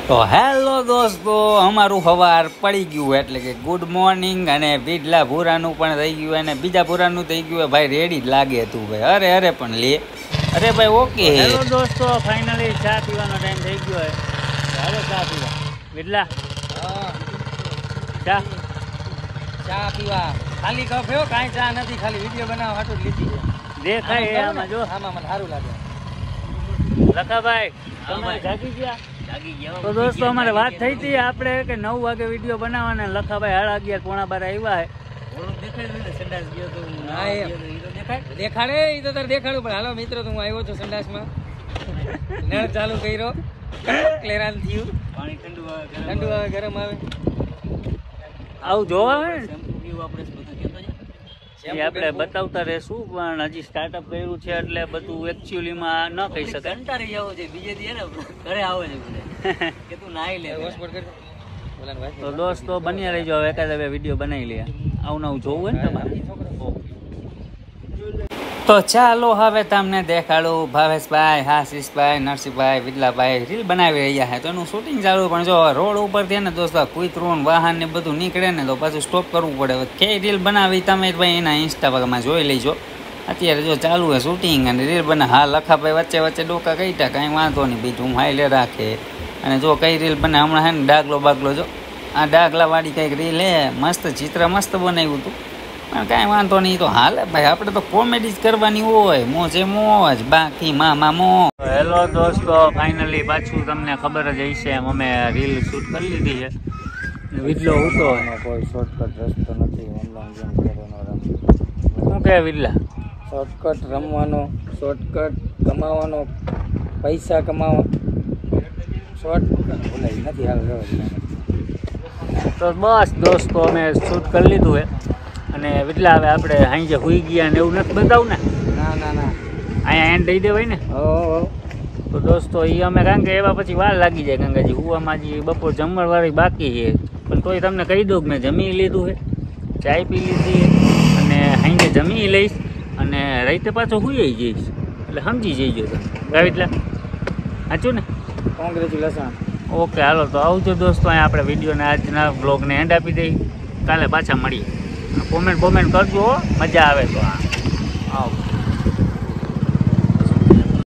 તો હેલો દોસ્તો, અમારું સવાર પડી ગયું એટલે કે ગુડ મોર્નિંગ. અને બીજલા ભૂરાનું પણ થઈ ગયું અને બીજા ભૂરાનું થઈ ગયું. ભાઈ રેડી જ લાગે તું ભાઈ. અરે અરે પણ લે અરે ભાઈ ઓકે. હેલો દોસ્તો, ફાઇનલી ચા પીવાનો ટાઈમ થઈ ગયો છે. હાલો ચા પીવા. બીજલા ચા પીવા ખાલી કપ હો, કાંઈ ચા નથી, ખાલી વિડીયો બનાવવા હાટું લીધી છે. દેખાય આમાં જો, આમાં મને સારું લાગે. લખાભાઈ તમે જાગી ગયા? તો દોસ્તો અમારે વાત થઈ હતી આપણે કે 9 વાગે વિડીયો બનાવવાના. લખાભાઈ 11:30 પોણા 12 આવ્યા છે. દેખાડે એ તો તારે દેખાડું. પણ હાલો મિત્રો, તો હું આવ્યો છું સંડાસમાં. નળ ચાલુ કર્યો, ક્લેરાન થયું, પાણી ઠંડુ આવે ગરમ આવે. આવું જોવા આવે ને આપણે બતાવતા રહેશું. પણ હજી સ્ટાર્ટઅપ કર્યું છે એટલે બધું એકચ્યુઅલીમાં ન કહી શકાય. કંટાળી જાવ છે બીજે દી ને ઘરે આવે છે કે તું નાઈ લે. તો દોસ્તો બન્યા રહીજો. હવે એકાદ વિડીયો બનાવી લે. આવું નવું જોવું હોય ને તમારે. તો ચાલો હવે તમને દેખાડું. ભાવેશભાઈ, હાશીષભાઈ, નરસિંહભાઈ, વિદલાભાઈ રીલ બનાવી રહ્યા છે. તો એનું શૂટિંગ ચાલુ. પણ જો રોડ ઉપરથી ને દોસ્તો કુતરું વાહન ને બધું નીકળે ને તો પાછું સ્ટોપ કરવું પડે. કે રીલ બનાવી તમે ભાઈ એના ઇન્સ્ટાગ્રામમાં જોઈ લેજો. અત્યારે જો ચાલુ છે શૂટિંગ અને રીલ બના. હા, લખાભાઈ વચ્ચે વચ્ચે ડોકા કઈટા, કાંઈ વાંધો નહીં, બીજું હું હાઈલે રાખે. અને જો કઈ રીલ બને હમણાં હે ને ડાગલો બાગલો, જો આ ડાગલાવાળી કંઈક રીલ હે, મસ્ત ચિત્ર મસ્ત બનાવ્યું હતું. પણ કાંઈ વાંધો નહીં, તો હાલે ભાઈ. આપણે તો કોમેડી જ કરવાની હોય, મોજે મોજ, બાકી મામા મો. હેલો દોસ્તો, ફાઇનલી પાછું તમને ખબર જ હશે એમ અમે રીલ શૂટ કરી લીધી છે. વિડલો ઉતો કોઈ શોર્ટકટ રસ્તો નથી. ઓનલાઈન ગેમ કરવાનો શું કહે વિડલા? શોર્ટકટ રમવાનો, શોર્ટકટ કમાવાનો, પૈસા કમાવા, શોર્ટકટ ભૂલાઈ નથી. હાલ તો બસ દોસ્તો અમે શૂટ કરી લીધું છે. અને એટલા હવે આપણે અહીં જે હોઈ ગયા ને એવું નથી બતાવું ને. ના ના ના, અહીંયા એન્ડ દઈ દેવાય ને. તો દોસ્તો એ અમે કારણ કે એવા પછી વાર લાગી જાય. કારણ કે હજી હુવામાં હજી બપોર જમણવાળી બાકી છે. પણ તોય તમને કહી દઉં કે મેં જમી લીધું છે, ચાય પી લીધી અને અહીં જમી લઈશ અને રાતે પાછો હુઈ જઈશ. એટલે સમજી જઈજો તમે. એટલા સાચું ને? કોંગ્રેચ્યુલેશન. ઓકે હાલો તો આવજો દોસ્તો. અહીંયા આપણે વિડીયોને આજના બ્લોગને એન્ડ આપી દઈએ. કાલે પાછા મળીએ. કોમેન્ટ કરજો, મજા આવે તો. આવો.